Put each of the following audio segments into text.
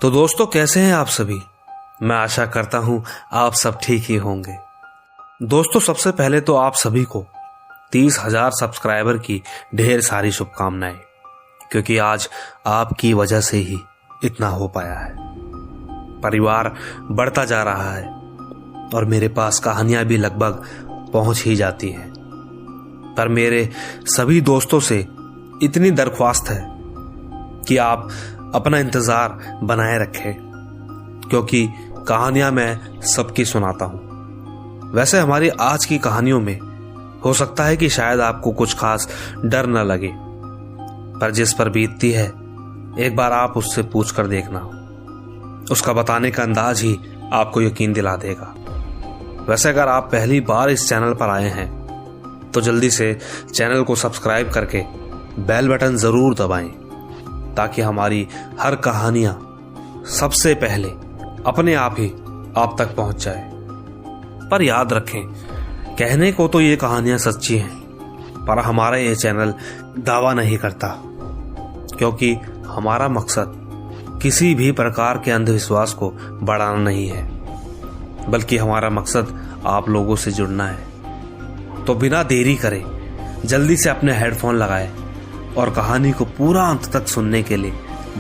तो दोस्तों, कैसे हैं आप सभी। मैं आशा करता हूं आप सब ठीक ही होंगे। दोस्तों, सबसे पहले तो आप सभी को 30,000 सब्सक्राइबर की ढेर सारी शुभकामनाएं, क्योंकि आज आपकी वजह से ही इतना हो पाया है। परिवार बढ़ता जा रहा है और मेरे पास कहानियां भी लगभग पहुंच ही जाती हैं। पर मेरे सभी दोस्तों से इतनी दरख्वास्त है कि आप अपना इंतजार बनाए रखें, क्योंकि कहानियां मैं सबकी सुनाता हूं। वैसे हमारी आज की कहानियों में हो सकता है कि शायद आपको कुछ खास डर न लगे, पर जिस पर बीतती है एक बार आप उससे पूछ कर देखना, उसका बताने का अंदाज ही आपको यकीन दिला देगा। वैसे अगर आप पहली बार इस चैनल पर आए हैं तो जल्दी से चैनल को सब्सक्राइब करके बेल बटन जरूर दबाएं, ताकि हमारी हर कहानियां सबसे पहले अपने आप ही आप तक पहुंच जाए। पर याद रखें, कहने को तो ये कहानियां सच्ची हैं, पर हमारा ये चैनल दावा नहीं करता, क्योंकि हमारा मकसद किसी भी प्रकार के अंधविश्वास को बढ़ाना नहीं है, बल्कि हमारा मकसद आप लोगों से जुड़ना है। तो बिना देरी करे जल्दी से अपने हेडफोन लगाएं और कहानी को पूरा अंत तक सुनने के लिए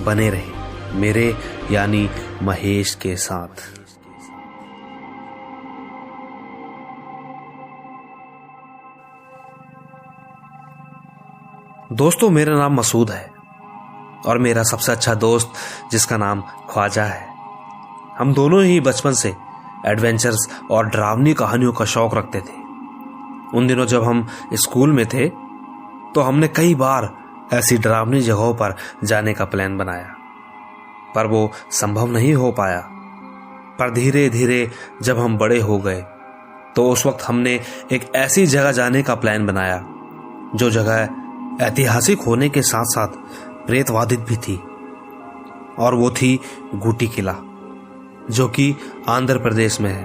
बने रहे मेरे यानी महेश के साथ। दोस्तों, मेरा नाम मसूद है और मेरा सबसे अच्छा दोस्त जिसका नाम ख्वाजा है। हम दोनों ही बचपन से एडवेंचर्स और डरावनी कहानियों का शौक रखते थे। उन दिनों जब हम स्कूल में थे तो हमने कई बार ऐसी डरावनी जगहों पर जाने का प्लान बनाया, पर वो संभव नहीं हो पाया। पर धीरे धीरे जब हम बड़े हो गए तो उस वक्त हमने एक ऐसी जगह जाने का प्लान बनाया जो जगह ऐतिहासिक होने के साथ साथ प्रेतवादित भी थी, और वो थी गुटी किला, जो कि आंध्र प्रदेश में है।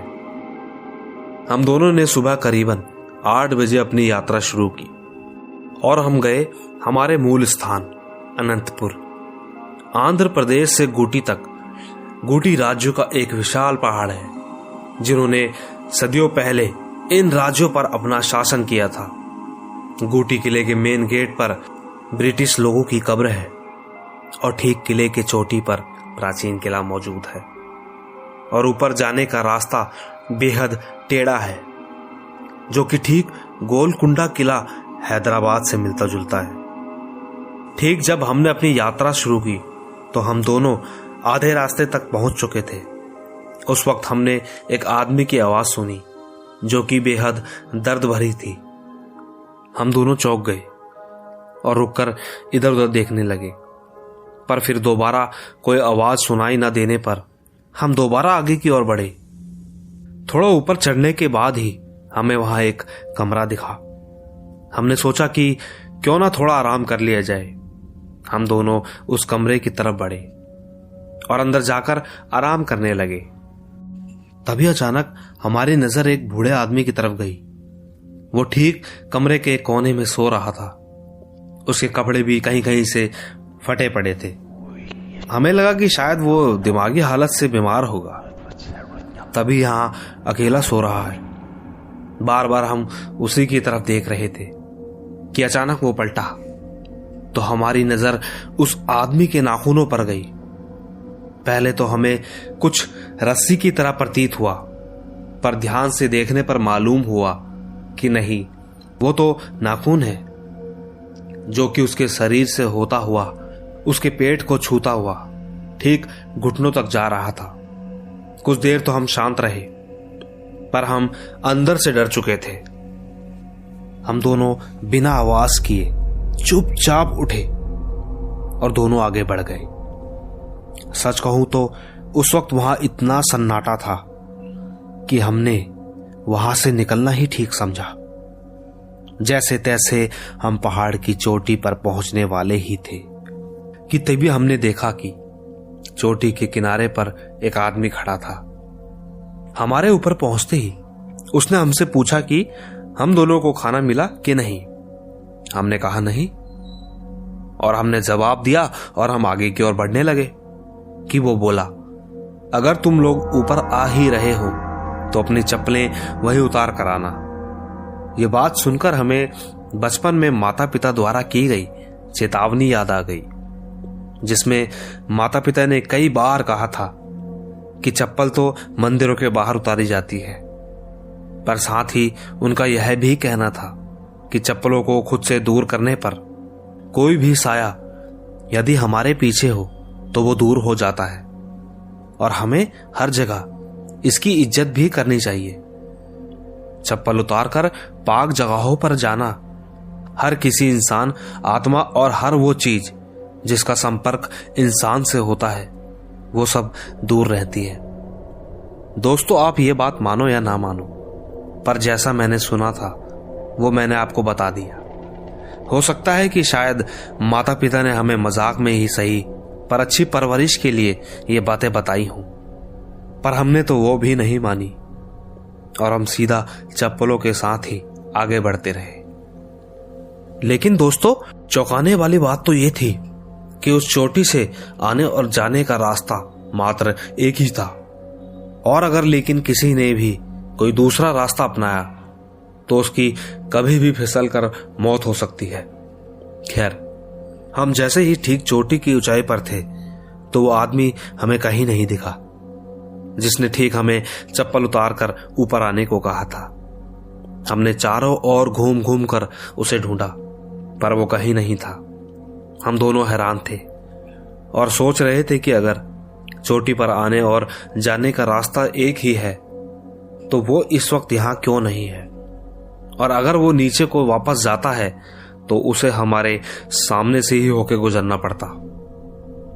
हम दोनों ने सुबह करीबन 8 बजे अपनी यात्रा शुरू की और हम गए हमारे मूल स्थान अनंतपुर। आंध्र प्रदेश से गुटी तक गुटी राज्यों का एक विशाल पहाड़ है, जिन्होंने सदियों पहले इन राज्यों पर अपना शासन किया था। गुटी किले के मेन गेट पर ब्रिटिश लोगों की कब्र है और ठीक किले के चोटी पर प्राचीन किला मौजूद है, और ऊपर जाने का रास्ता बेहद टेढ़ा है, जो कि ठीक गोलकुंडा किला हैदराबाद से मिलता जुलता है। ठीक जब हमने अपनी यात्रा शुरू की तो हम दोनों आधे रास्ते तक पहुंच चुके थे। उस वक्त हमने एक आदमी की आवाज सुनी जो कि बेहद दर्द भरी थी। हम दोनों चौंक गए और रुककर इधर उधर देखने लगे, पर फिर दोबारा कोई आवाज सुनाई न देने पर हम दोबारा आगे की ओर बढ़े। थोड़ा ऊपर चढ़ने के बाद ही हमें वहां एक कमरा दिखा। हमने सोचा कि क्यों ना थोड़ा आराम कर लिया जाए। हम दोनों उस कमरे की तरफ बढ़े और अंदर जाकर आराम करने लगे। तभी अचानक हमारी नजर एक बूढ़े आदमी की तरफ गई। वो ठीक कमरे के कोने में सो रहा था। उसके कपड़े भी कहीं कहीं से फटे पड़े थे। हमें लगा कि शायद वो दिमागी हालत से बीमार होगा, तभी यहां अकेला सो रहा है। बार बार हम उसी की तरफ देख रहे थे कि अचानक वो पलटा तो हमारी नजर उस आदमी के नाखूनों पर गई। पहले तो हमें कुछ रस्सी की तरह प्रतीत हुआ, पर ध्यान से देखने पर मालूम हुआ कि नहीं, वो तो नाखून है, जो कि उसके शरीर से होता हुआ उसके पेट को छूता हुआ ठीक घुटनों तक जा रहा था। कुछ देर तो हम शांत रहे, पर हम अंदर से डर चुके थे। हम दोनों बिना आवाज किए चुपचाप उठे और दोनों आगे बढ़ गए। सच कहूं तो उस वक्त वहां इतना सन्नाटा था कि हमने वहां से निकलना ही ठीक समझा। जैसे तैसे हम पहाड़ की चोटी पर पहुंचने वाले ही थे कि तभी हमने देखा कि चोटी के किनारे पर एक आदमी खड़ा था। हमारे ऊपर पहुंचते ही उसने हमसे पूछा कि हम दोनों को खाना मिला कि नहीं। हमने कहा नहीं, और हमने जवाब दिया और हम आगे की ओर बढ़ने लगे। कि वो बोला, अगर तुम लोग ऊपर आ ही रहे हो तो अपनी चप्पलें वहीं उतार कर आना। ये बात सुनकर हमें बचपन में माता पिता द्वारा की गई चेतावनी याद आ गई, जिसमें माता पिता ने कई बार कहा था कि चप्पल तो मंदिरों के बाहर उतारी जाती है, पर साथ ही उनका यह भी कहना था कि चप्पलों को खुद से दूर करने पर कोई भी साया यदि हमारे पीछे हो तो वो दूर हो जाता है, और हमें हर जगह इसकी इज्जत भी करनी चाहिए। चप्पल उतारकर पाक जगहों पर जाना हर किसी इंसान, आत्मा और हर वो चीज जिसका संपर्क इंसान से होता है वो सब दूर रहती है। दोस्तों, आप ये बात मानो या ना मानो, पर जैसा मैंने सुना था वो मैंने आपको बता दिया। हो सकता है कि शायद माता पिता ने हमें मजाक में ही सही पर अच्छी परवरिश के लिए ये बातें बताई हों, पर हमने तो वो भी नहीं मानी और हम सीधा चप्पलों के साथ ही आगे बढ़ते रहे। लेकिन दोस्तों, चौंकाने वाली बात तो ये थी कि उस चोटी से आने और जाने का रास्ता मात्र एक ही था, और अगर लेकिन किसी ने भी कोई दूसरा रास्ता अपनाया तो उसकी कभी भी फिसल कर मौत हो सकती है। खैर, हम जैसे ही ठीक चोटी की ऊंचाई पर थे तो वो आदमी हमें कहीं नहीं दिखा जिसने ठीक हमें चप्पल उतार कर ऊपर आने को कहा था। हमने चारों ओर घूम घूम कर उसे ढूंढा, पर वो कहीं नहीं था। हम दोनों हैरान थे और सोच रहे थे कि अगर चोटी पर आने और जाने का रास्ता एक ही है तो वो इस वक्त यहां क्यों नहीं है, और अगर वो नीचे को वापस जाता है तो उसे हमारे सामने से ही होके गुजरना पड़ता।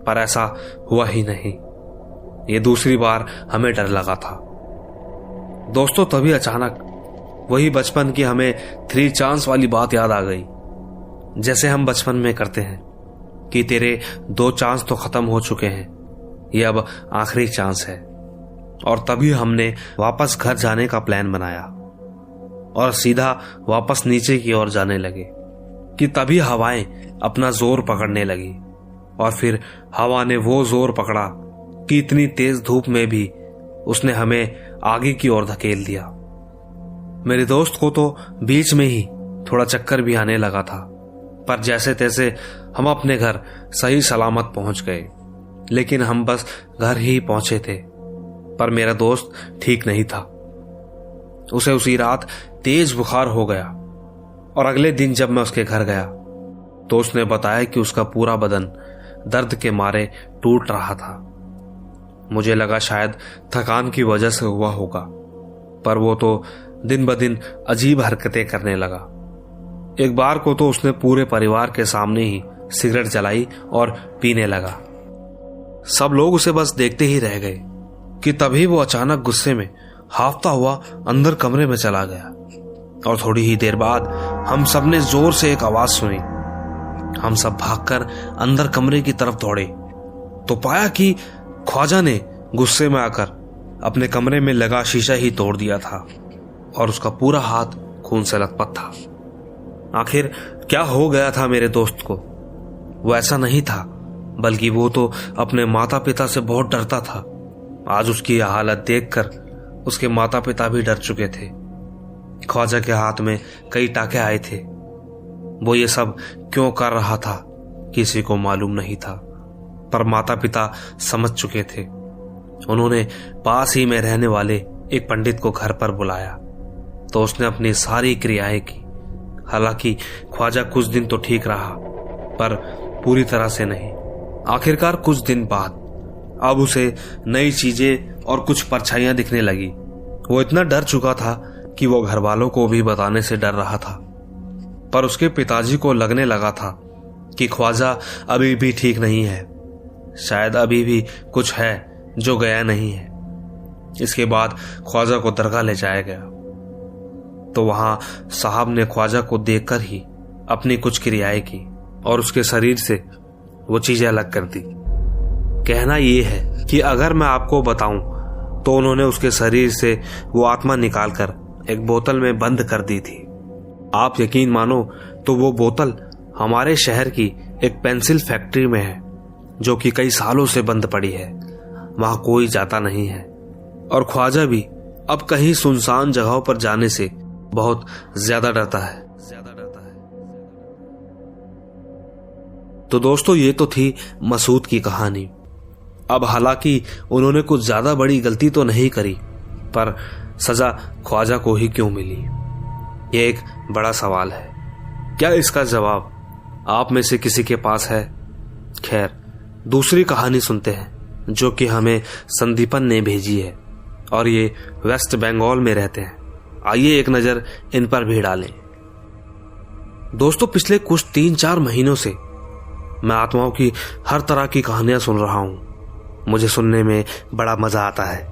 पर ऐसा हुआ ही नहीं। ये दूसरी बार हमें डर लगा था। दोस्तों, तभी अचानक वही बचपन की हमें 3 चांस वाली बात याद आ गई, जैसे हम बचपन में करते हैं कि तेरे 2 चांस तो खत्म हो चुके हैं, ये अब आखिरी चांस है। और तभी हमने वापस घर जाने का प्लान बनाया और सीधा वापस नीचे की ओर जाने लगे कि तभी हवाएं अपना जोर पकड़ने लगी, और फिर हवा ने वो जोर पकड़ा कि इतनी तेज धूप में भी उसने हमें आगे की ओर धकेल दिया। मेरे दोस्त को तो बीच में ही थोड़ा चक्कर भी आने लगा था, पर जैसे तैसे हम अपने घर सही सलामत पहुंच गए। लेकिन हम बस घर ही पहुंचे थे, पर मेरा दोस्त ठीक नहीं था। उसे उसी रात तेज बुखार हो गया, और अगले दिन जब मैं उसके घर गया तो उसने बताया कि उसका पूरा बदन दर्द के मारे टूट रहा था। मुझे लगा शायद थकान की वजह से हुआ होगा, पर वो तो दिन ब दिन अजीब हरकतें करने लगा। एक बार को तो उसने पूरे परिवार के सामने ही सिगरेट जलाई और पीने लगा। सब लोग उसे बस देखते ही रह गए कि तभी वो अचानक गुस्से में हाफता हुआ अंदर कमरे में चला गया, और थोड़ी ही देर बाद हम सब ने जोर से एक आवाज सुनी। हम सब भागकर अंदर कमरे की तरफ दौड़े तो पाया कि ख्वाजा ने गुस्से में आकर अपने कमरे में लगा शीशा ही तोड़ दिया था, और उसका पूरा हाथ खून से लथपथ था। आखिर क्या हो गया था मेरे दोस्त को? वो ऐसा नहीं था, बल्कि वो तो अपने माता पिता से बहुत डरता था। आज उसकी यह हालत देखकर उसके माता पिता भी डर चुके थे। ख्वाजा के हाथ में कई टाके आए थे। वो ये सब क्यों कर रहा था किसी को मालूम नहीं था, पर माता पिता समझ चुके थे। उन्होंने पास ही में रहने वाले एक पंडित को घर पर बुलाया तो उसने अपनी सारी क्रियाएं की। हालांकि ख्वाजा कुछ दिन तो ठीक रहा, पर पूरी तरह से नहीं। आखिरकार कुछ दिन बाद अब उसे नई चीजें और कुछ परछाइयां दिखने लगी। वो इतना डर चुका था कि वो घर वालों को भी बताने से डर रहा था, पर उसके पिताजी को लगने लगा था कि ख्वाजा अभी भी ठीक नहीं है। शायद अभी भी कुछ है जो गया नहीं है। इसके बाद ख्वाजा को दरगाह ले जाया गया तो वहां साहब ने ख्वाजा को देखकर ही अपनी कुछ क्रियाएं की और उसके शरीर से वो चीजें अलग कर दी। कहना यह है कि अगर मैं आपको बताऊं तो उन्होंने उसके शरीर से वो आत्मा निकालकर एक बोतल में बंद कर दी थी। आप यकीन मानो तो वो बोतल हमारे शहर की एक पेंसिल फैक्ट्री में है, जो कि कई सालों से बंद पड़ी है। वहां कोई जाता नहीं है और ख्वाजा भी अब कहीं सुनसान जगहों पर जाने से बहुत ज्यादा डरता है। तो दोस्तों, ये तो थी मसूद की कहानी। अब हालांकि उन्होंने कुछ ज्यादा बड़ी गलती तो नहीं करी, पर सजा ख्वाजा को ही क्यों मिली, ये एक बड़ा सवाल है। क्या इसका जवाब आप में से किसी के पास है? खैर, दूसरी कहानी सुनते हैं जो कि हमें संदीपन ने भेजी है और ये वेस्ट बंगाल में रहते हैं। आइए एक नजर इन पर भी डालें। दोस्तों, पिछले कुछ 3-4 महीनों से मैं आत्माओं की हर तरह की कहानियां सुन रहा हूं। मुझे सुनने में बड़ा मजा आता है।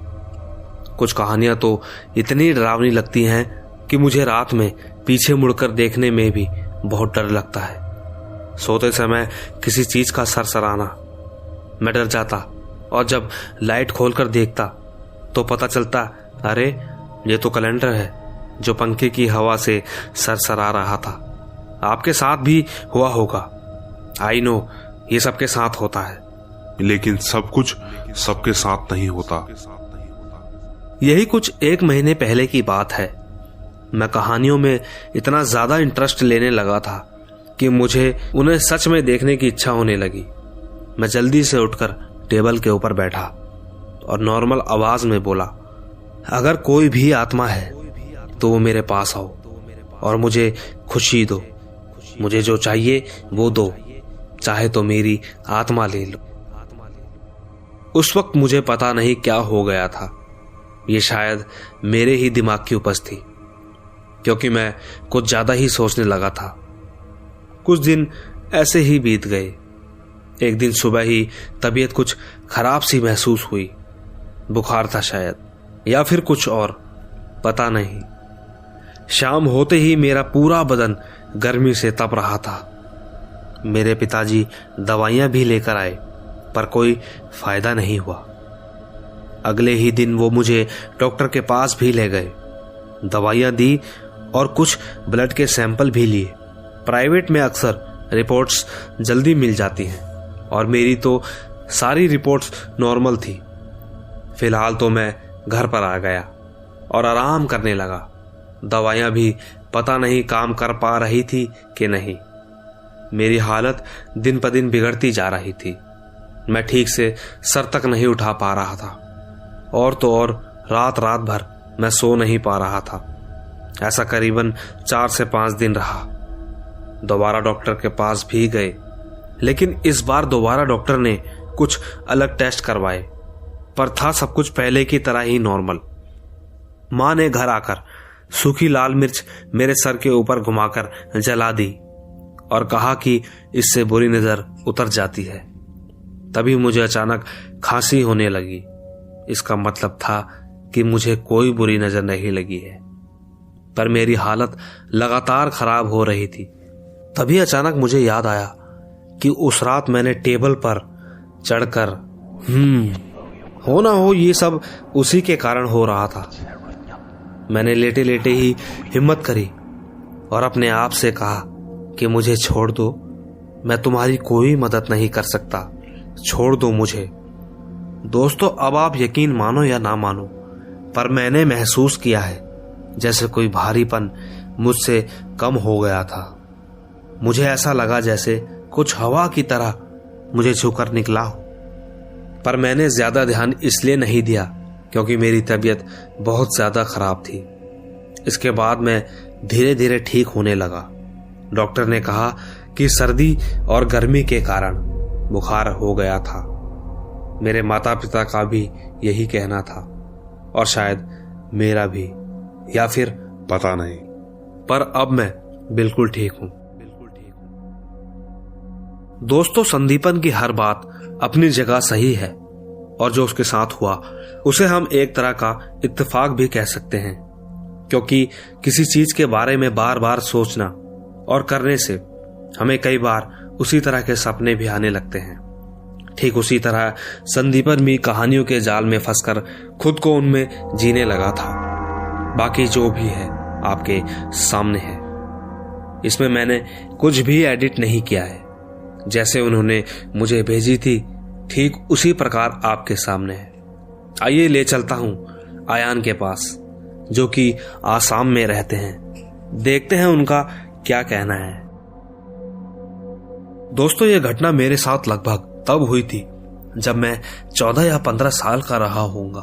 कुछ कहानियां तो इतनी डरावनी लगती हैं कि मुझे रात में पीछे मुड़कर देखने में भी बहुत डर लगता है। सोते समय किसी चीज का सरसराना, मैं डर जाता और जब लाइट खोलकर देखता तो पता चलता, अरे ये तो कैलेंडर है जो पंखे की हवा से सरसरा रहा था। आपके साथ भी हुआ होगा। आई नो, ये सबके साथ होता है, लेकिन सब कुछ सबके साथ नहीं होता। यही कुछ 1 महीने पहले की बात है। मैं कहानियों में इतना ज्यादा इंटरेस्ट लेने लगा था कि मुझे उन्हें सच में देखने की इच्छा होने लगी। मैं जल्दी से उठकर टेबल के ऊपर बैठा और नॉर्मल आवाज में बोला, अगर कोई भी आत्मा है तो वो मेरे पास आओ और मुझे खुशी दो। मुझे जो चाहिए वो दो, चाहे तो मेरी आत्मा ले लो। उस वक्त मुझे पता नहीं क्या हो गया था। ये शायद मेरे ही दिमाग की उपज थी, क्योंकि मैं कुछ ज्यादा ही सोचने लगा था। कुछ दिन ऐसे ही बीत गए। एक दिन सुबह ही तबीयत कुछ खराब सी महसूस हुई। बुखार था शायद, या फिर कुछ और, पता नहीं। शाम होते ही मेरा पूरा बदन गर्मी से तप रहा था। मेरे पिताजी दवाइयां भी लेकर आए, पर कोई फायदा नहीं हुआ। अगले ही दिन वो मुझे डॉक्टर के पास भी ले गए। दवाइयां दी और कुछ ब्लड के सैंपल भी लिए। प्राइवेट में अक्सर रिपोर्ट्स जल्दी मिल जाती हैं और मेरी तो सारी रिपोर्ट्स नॉर्मल थी। फिलहाल तो मैं घर पर आ गया और आराम करने लगा। दवाइयां भी पता नहीं काम कर पा रही थी कि नहीं। मेरी हालत दिन पर दिन बिगड़ती जा रही थी। मैं ठीक से सर तक नहीं उठा पा रहा था और तो और रात भर मैं सो नहीं पा रहा था। ऐसा करीबन 4 से 5 दिन रहा। दोबारा डॉक्टर के पास भी गए, लेकिन इस बार दोबारा डॉक्टर ने कुछ अलग टेस्ट करवाए, पर था सब कुछ पहले की तरह ही नॉर्मल। मां ने घर आकर सूखी लाल मिर्च मेरे सर के ऊपर घुमाकर जला दी और कहा कि इससे बुरी नजर उतर जाती है। तभी मुझे अचानक खांसी होने लगी। इसका मतलब था कि मुझे कोई बुरी नजर नहीं लगी है, पर मेरी हालत लगातार खराब हो रही थी। तभी अचानक मुझे याद आया कि उस रात मैंने टेबल पर चढ़कर हो ना हो ये सब उसी के कारण हो रहा था। मैंने लेटे लेटे ही हिम्मत करी और अपने आप से कहा कि मुझे छोड़ दो, मैं तुम्हारी कोई मदद नहीं कर सकता, छोड़ दो मुझे। दोस्तों, अब आप यकीन मानो या ना मानो, पर मैंने महसूस किया है जैसे कोई भारीपन मुझसे कम हो गया था। मुझे ऐसा लगा जैसे कुछ हवा की तरह मुझे छूकर निकला हो, पर मैंने ज्यादा ध्यान इसलिए नहीं दिया क्योंकि मेरी तबीयत बहुत ज्यादा खराब थी। इसके बाद मैं धीरे धीरे ठीक होने लगा। डॉक्टर ने कहा कि सर्दी और गर्मी के कारण बुखार हो गया था। मेरे माता पिता का भी यही कहना था और शायद मेरा भी, या फिर पता नहीं, पर अब मैं बिल्कुल ठीक हूं। दोस्तों, संदीपन की हर बात अपनी जगह सही है और जो उसके साथ हुआ उसे हम एक तरह का इत्तेफाक भी कह सकते हैं, क्योंकि किसी चीज के बारे में बार बार सोचना और करने से हमें कई बार उसी तरह के सपने भी आने लगते हैं। ठीक उसी तरह संदीपन भी कहानियों के जाल में फंसकर खुद को उनमें जीने लगा था। बाकी जो भी है आपके सामने है। इसमें मैंने कुछ भी एडिट नहीं किया है। जैसे उन्होंने मुझे भेजी थी ठीक उसी प्रकार आपके सामने है। आइए ले चलता हूँ आयान के पास, जो कि आसाम में रहते हैं। देखते हैं उनका क्या कहना है। दोस्तों, यह घटना मेरे साथ लगभग तब हुई थी जब मैं 14 या 15 साल का रहा होऊंगा।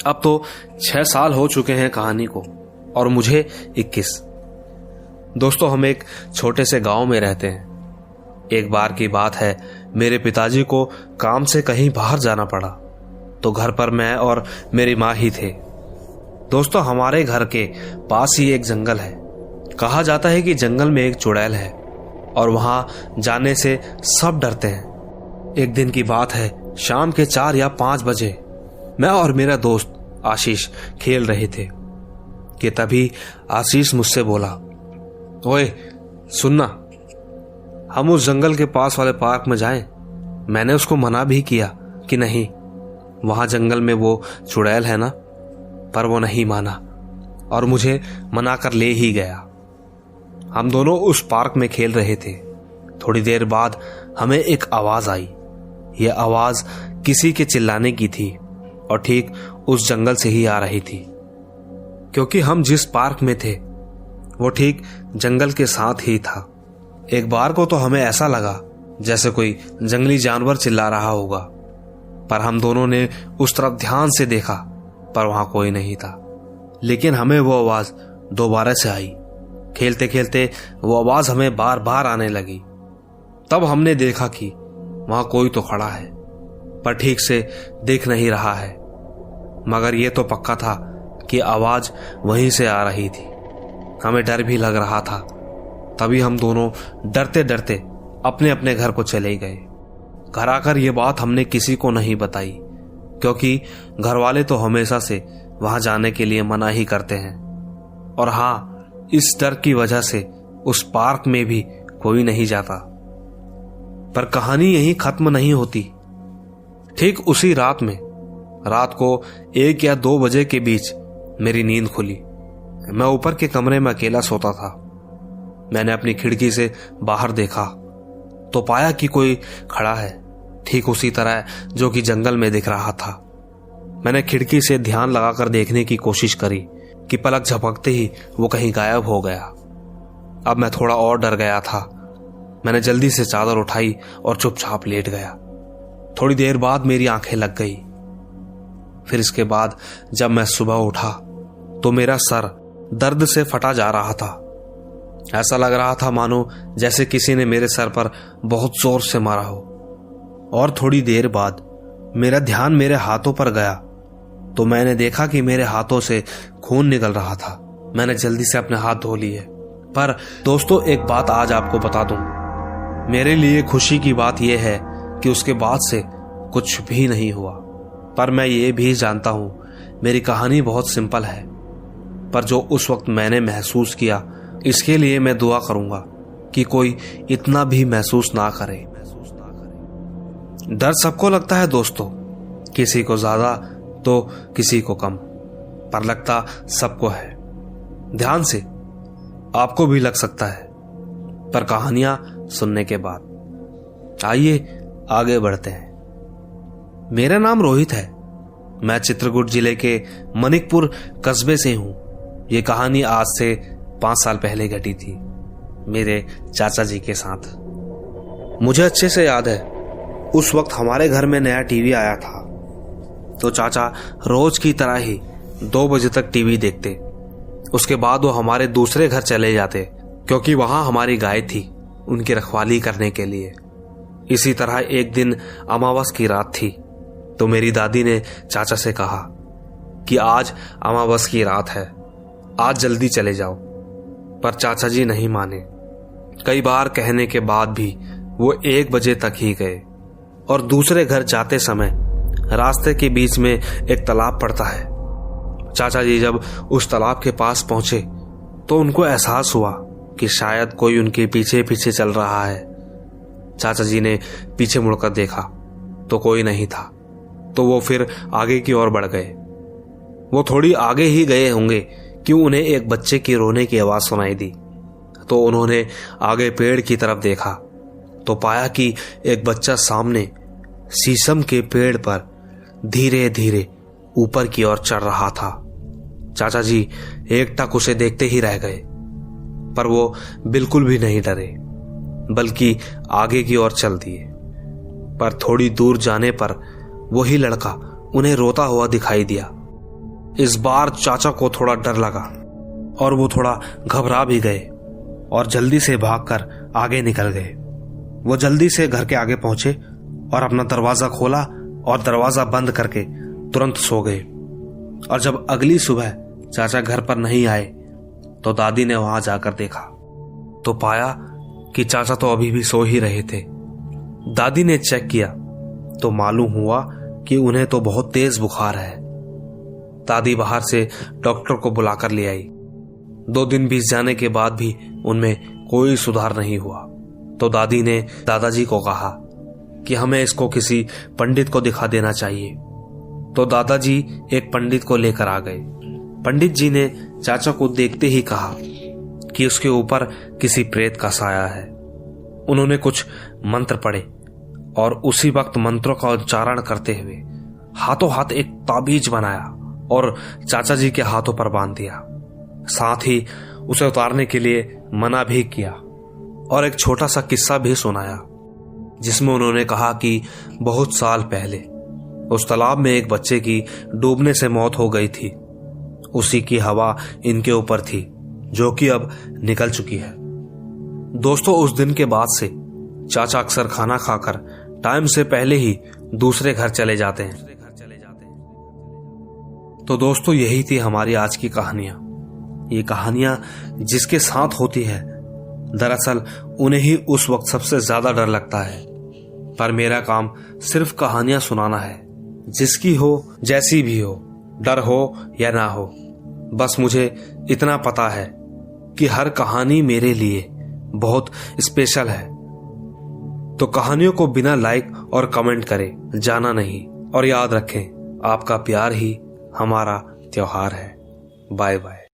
अब तो 6 साल हो चुके हैं कहानी को, और मुझे 21। दोस्तों, हम एक छोटे से गांव में रहते हैं। एक बार की बात है, मेरे पिताजी को काम से कहीं बाहर जाना पड़ा, तो घर पर मैं और मेरी माँ ही थे। दोस्तों, हमारे घर के पास ही एक जंगल है। कहा जाता है कि जंगल में एक चुड़ैल है और वहां जाने से सब डरते हैं। एक दिन की बात है, शाम के 4 या 5 बजे मैं और मेरा दोस्त आशीष खेल रहे थे कि तभी आशीष मुझसे बोला, ओए सुनना, हम उस जंगल के पास वाले पार्क में जाएं। मैंने उसको मना भी किया कि नहीं, वहां जंगल में वो चुड़ैल है ना, पर वो नहीं माना और मुझे मना कर ले ही गया। हम दोनों उस पार्क में खेल रहे थे। थोड़ी देर बाद हमें एक आवाज आई। यह आवाज किसी के चिल्लाने की थी और ठीक उस जंगल से ही आ रही थी, क्योंकि हम जिस पार्क में थे वो ठीक जंगल के साथ ही था। एक बार को तो हमें ऐसा लगा जैसे कोई जंगली जानवर चिल्ला रहा होगा, पर हम दोनों ने उस तरफ ध्यान से देखा, पर वहां कोई नहीं था। लेकिन हमें वो आवाज दोबारा से आई। खेलते खेलते वो आवाज हमें बार बार आने लगी। तब हमने देखा कि वहां कोई तो खड़ा है, पर ठीक से दिख नहीं रहा है, मगर यह तो पक्का था कि आवाज वहीं से आ रही थी। हमें डर भी लग रहा था। तभी हम दोनों डरते डरते अपने अपने घर को चले गए। घर आकर ये बात हमने किसी को नहीं बताई, क्योंकि घर वाले तो हमेशा से वहां जाने के लिए मना ही करते हैं। और हाँ, इस डर की वजह से उस पार्क में भी कोई नहीं जाता। पर कहानी यहीं खत्म नहीं होती। ठीक उसी रात को 1 या 2 बजे के बीच मेरी नींद खुली। मैं ऊपर के कमरे में अकेला सोता था। मैंने अपनी खिड़की से बाहर देखा तो पाया कि कोई खड़ा है, ठीक उसी तरह जो कि जंगल में दिख रहा था। मैंने खिड़की से ध्यान लगाकर देखने की कोशिश करी कि पलक झपकते ही वो कहीं गायब हो गया। अब मैं थोड़ा और डर गया था। मैंने जल्दी से चादर उठाई और चुपचाप लेट गया। थोड़ी देर बाद मेरी आंखें लग गई। फिर इसके बाद जब मैं सुबह उठा तो मेरा सर दर्द से फटा जा रहा था। ऐसा लग रहा था मानो जैसे किसी ने मेरे सर पर बहुत जोर से मारा हो। और थोड़ी देर बाद मेरा ध्यान मेरे हाथों पर गया तो मैंने देखा कि मेरे हाथों से खून निकल रहा था। मैंने जल्दी से अपने हाथ धो लिए। पर दोस्तों, एक बात आज आपको बता दूं, मेरे लिए खुशी की बात यह है कि उसके बाद से कुछ भी नहीं हुआ। पर मैं ये भी जानता हूं, मेरी कहानी बहुत सिंपल है, पर जो उस वक्त मैंने महसूस किया, इसके लिए मैं दुआ करूंगा कि कोई इतना भी महसूस ना करे। डर सबको लगता है दोस्तों, किसी को ज्यादा तो किसी को कम, पर लगता सबको है। ध्यान से, आपको भी लग सकता है, पर कहानियां सुनने के बाद। आइए आगे बढ़ते हैं। मेरा नाम रोहित है। मैं चित्रकूट जिले के मनिकपुर कस्बे से हूं। ये कहानी आज से 5 साल पहले घटी थी, मेरे चाचा जी के साथ। मुझे अच्छे से याद है, उस वक्त हमारे घर में नया टीवी आया था, तो चाचा रोज की तरह ही 2 बजे तक टीवी देखते। उसके बाद वो हमारे दूसरे घर चले जाते, क्योंकि वहां हमारी गाय थी, उनकी रखवाली करने के लिए। इसी तरह एक दिन अमावस की रात थी, तो मेरी दादी ने चाचा से कहा कि आज अमावस की रात है, आज जल्दी चले जाओ। पर चाचा जी नहीं माने। कई बार कहने के बाद भी वो 1 बजे तक ही गए। और दूसरे घर जाते समय रास्ते के बीच में एक तालाब पड़ता है। चाचा जी जब उस तालाब के पास पहुंचे तो उनको एहसास हुआ कि शायद कोई उनके पीछे पीछे चल रहा है। चाचा जी ने पीछे मुड़कर देखा तो कोई नहीं था, तो वो फिर आगे की ओर बढ़ गए। वो थोड़ी आगे ही गए होंगे कि उन्हें एक बच्चे की रोने की आवाज सुनाई दी। तो उन्होंने आगे पेड़ की तरफ देखा तो पाया कि एक बच्चा सामने शीशम के पेड़ पर धीरे धीरे ऊपर की ओर चढ़ रहा था। चाचा जी एकटक उसे देखते ही रह गए, पर वो बिल्कुल भी नहीं डरे, बल्कि आगे की ओर चल दिए। पर थोड़ी दूर जाने पर वही लड़का उन्हें रोता हुआ दिखाई दिया। इस बार चाचा को थोड़ा डर लगा और वो थोड़ा घबरा भी गए और जल्दी से भागकर आगे निकल गए। वो जल्दी से घर के आगे पहुंचे और अपना दरवाजा खोला और दरवाजा बंद करके तुरंत सो गए। और जब अगली सुबह चाचा घर पर नहीं आए तो दादी ने वहां जाकर देखा तो पाया कि चाचा तो अभी भी सो ही रहे थे। दादी ने चेक किया तो मालूम हुआ कि उन्हें तो बहुत तेज बुखार है। दादी बाहर से डॉक्टर को बुलाकर ले आई। 2 दिन बीत जाने के बाद भी उनमें कोई सुधार नहीं हुआ तो दादी ने दादाजी को कहा कि हमें इसको किसी पंडित को दिखा देना चाहिए। तो दादाजी एक पंडित को लेकर आ गए। पंडित जी ने चाचा को देखते ही कहा कि उसके ऊपर किसी प्रेत का साया है। उन्होंने कुछ मंत्र पढ़े और उसी वक्त मंत्रों का उच्चारण करते हुए हाथों हाथ एक ताबीज बनाया और चाचा जी के हाथों पर बांध दिया। साथ ही उसे उतारने के लिए मना भी किया और एक छोटा सा किस्सा भी सुनाया, जिसमें उन्होंने कहा कि बहुत साल पहले उस तालाब में एक बच्चे की डूबने से मौत हो गई थी। उसी की हवा इनके ऊपर थी, जो कि अब निकल चुकी है। दोस्तों, उस दिन के बाद से चाचा अक्सर खाना खाकर टाइम से पहले ही दूसरे घर चले जाते हैं। तो दोस्तों, यही थी हमारी आज की कहानियां। ये कहानियां जिसके साथ होती है, दरअसल उन्हें ही उस वक्त सबसे ज्यादा डर लगता है। पर मेरा काम सिर्फ कहानियां सुनाना है, जिसकी हो जैसी भी हो, डर हो या ना हो। बस मुझे इतना पता है कि हर कहानी मेरे लिए बहुत स्पेशल है। तो कहानियों को बिना लाइक और कमेंट करे जाना नहीं। और याद रखें, आपका प्यार ही हमारा त्योहार है। Bye bye.